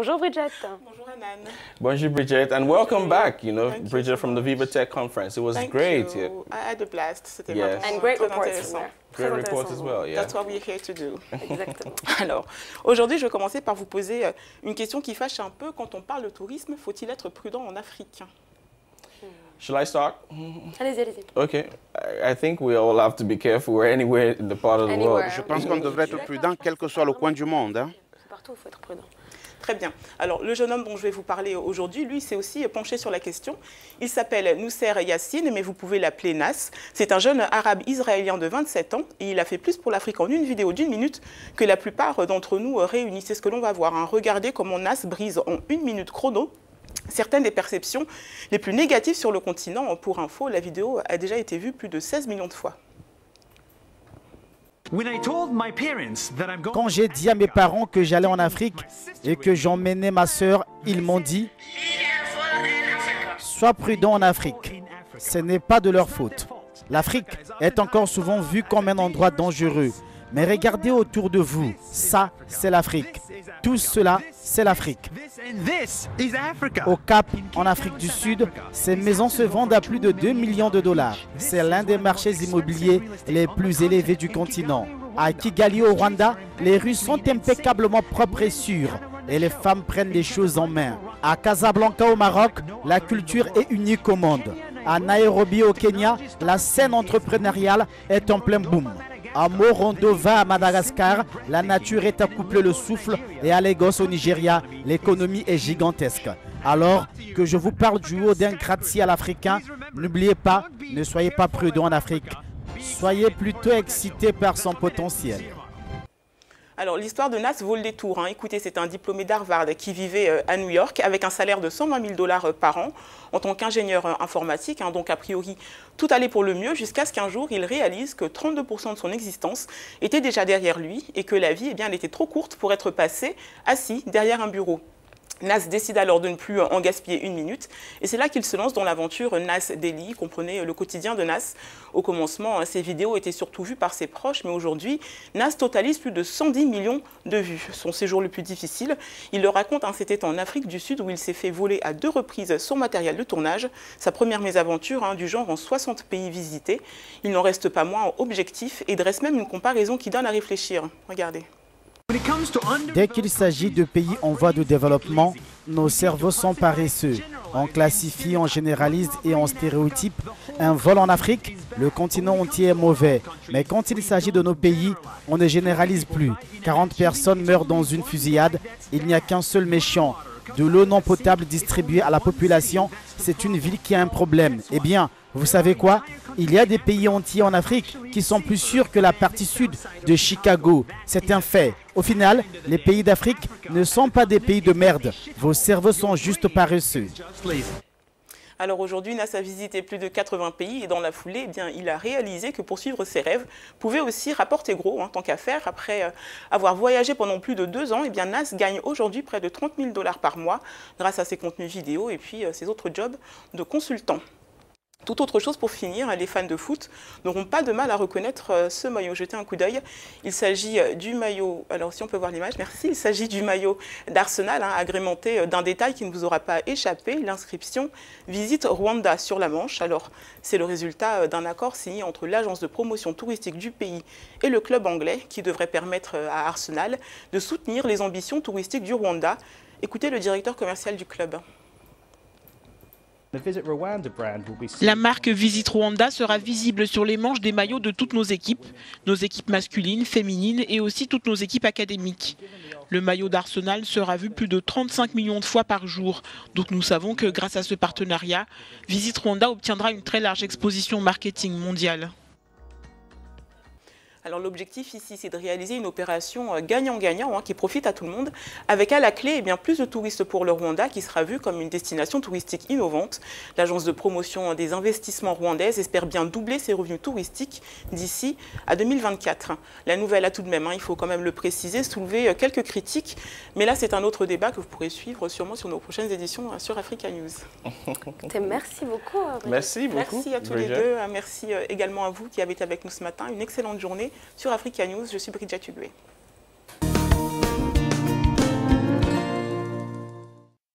Bonjour Bridget. Bonjour Anan. Bonjour Bridget, and welcome back. Thank Bridget you. from the Viva Tech conference. It was Thank great. you. I had a blast. C'était Yes. vraiment And great très reports intéressant. from there. Great Très report intéressant. as well, yeah. That's what we're here to do. Exactement. Alors, aujourd'hui, je vais commencer par vous poser une question qui fâche un peu. Quand on parle de tourisme, faut-il être prudent en Afrique? Shall I start? Allez-y, allez-y. Okay. I think we all have to be careful. We're anywhere in the part of the Anywhere. world. Je pense qu'on devrait être prudent, quel que soit le coin du monde. Hein. Partout, il faut être prudent. Très bien. Alors, le jeune homme dont je vais vous parler aujourd'hui, lui, s'est aussi penché sur la question. Il s'appelle Nousser Yassine, mais vous pouvez l'appeler Nas. C'est un jeune arabe israélien de 27 ans et il a fait plus pour l'Afrique en une vidéo d'1 minute que la plupart d'entre nous réunis. C'est ce que l'on va voir. Hein. Regardez comment Nas brise en 1 minute chrono certaines des perceptions les plus négatives sur le continent. Pour info, la vidéo a déjà été vue plus de 16 millions de fois. Quand j'ai dit à mes parents que j'allais en Afrique et que j'emmenais ma sœur, ils m'ont dit « Sois prudent en Afrique, ce n'est pas de leur faute. L'Afrique est encore souvent vue comme un endroit dangereux. Mais regardez autour de vous, ça c'est l'Afrique. Tout cela, c'est l'Afrique. Au Cap, en Afrique du Sud, ces maisons se vendent à plus de 2 millions de dollars. C'est l'un des marchés immobiliers les plus élevés du continent. À Kigali, au Rwanda, les rues sont impeccablement propres et sûres. Et les femmes prennent les choses en main. À Casablanca, au Maroc, la culture est unique au monde. À Nairobi, au Kenya, la scène entrepreneuriale est en plein boom. À Morondova, à Madagascar, la nature est à coupler le souffle et à Lagos, au Nigeria, l'économie est gigantesque. Alors que je vous parle du haut d'un gratte-ciel africain, n'oubliez pas, ne soyez pas prudents en Afrique. Soyez plutôt excités par son potentiel. Alors, l'histoire de Nas vaut le détour. Hein. Écoutez, c'est un diplômé d'Harvard qui vivait à New York avec un salaire de 120 000 $ par an en tant qu'ingénieur informatique. Hein. Donc, a priori, tout allait pour le mieux jusqu'à ce qu'un jour, il réalise que 32% de son existence était déjà derrière lui et que la vie, eh bien, elle était trop courte pour être passée assis derrière un bureau. Nas décide alors de ne plus en gaspiller 1 minute et c'est là qu'il se lance dans l'aventure Nas Daily. Comprenez le quotidien de Nas. Au commencement, ses vidéos étaient surtout vues par ses proches, mais aujourd'hui, Nas totalise plus de 110 millions de vues. Son séjour le plus difficile, il le raconte, hein, c'était en Afrique du Sud où il s'est fait voler à 2 reprises son matériel de tournage. Sa première mésaventure, hein, du genre en 60 pays visités. Il n'en reste pas moins objectif et dresse même une comparaison qui donne à réfléchir. Regardez. Dès qu'il s'agit de pays en voie de développement, nos cerveaux sont paresseux. On classifie, on généralise et on stéréotype. Un vol en Afrique, le continent entier est mauvais. Mais quand il s'agit de nos pays, on ne généralise plus. 40 personnes meurent dans une fusillade, il n'y a qu'un seul méchant. De l'eau non potable distribuée à la population, c'est une ville qui a un problème. Eh bien, vous savez quoi? Il y a des pays entiers en Afrique qui sont plus sûrs que la partie sud de Chicago. C'est un fait. Au final, les pays d'Afrique ne sont pas des pays de merde. Vos cerveaux sont juste paresseux. Alors aujourd'hui, Nas a visité plus de 80 pays et dans la foulée, eh bien, il a réalisé que poursuivre ses rêves pouvait aussi rapporter gros, hein, tant qu'à faire. Après avoir voyagé pendant plus de 2 ans, eh bien, Nas gagne aujourd'hui près de 30 000 $ par mois grâce à ses contenus vidéo et puis ses autres jobs de consultant. Toute autre chose pour finir, les fans de foot n'auront pas de mal à reconnaître ce maillot. Jetez un coup d'œil. Il s'agit du maillot, alors si on peut voir l'image, merci. Il s'agit du maillot d'Arsenal, hein, agrémenté d'un détail qui ne vous aura pas échappé, l'inscription « Visite Rwanda » sur la manche. Alors, c'est le résultat d'un accord signé entre l'agence de promotion touristique du pays et le club anglais qui devrait permettre à Arsenal de soutenir les ambitions touristiques du Rwanda. Écoutez le directeur commercial du club. La marque Visit Rwanda sera visible sur les manches des maillots de toutes nos équipes masculines, féminines et aussi toutes nos équipes académiques. Le maillot d'Arsenal sera vu plus de 35 millions de fois par jour. Donc nous savons que grâce à ce partenariat, Visit Rwanda obtiendra une très large exposition marketing mondiale. Alors l'objectif ici, c'est de réaliser une opération gagnant-gagnant, hein, qui profite à tout le monde, avec à la clé, eh bien, plus de touristes pour le Rwanda, qui sera vu comme une destination touristique innovante. L'agence de promotion des investissements rwandaise espère bien doubler ses revenus touristiques d'ici à 2024. La nouvelle a tout de même, hein, il faut quand même le préciser, soulevé quelques critiques, mais là c'est un autre débat que vous pourrez suivre sûrement sur nos prochaines éditions sur Africa News. Merci beaucoup. Merci beaucoup. Merci à tous les deux. Merci également à vous qui avez été avec nous ce matin. Une excellente journée sur Africa News. Je suis Bridget Tugwe.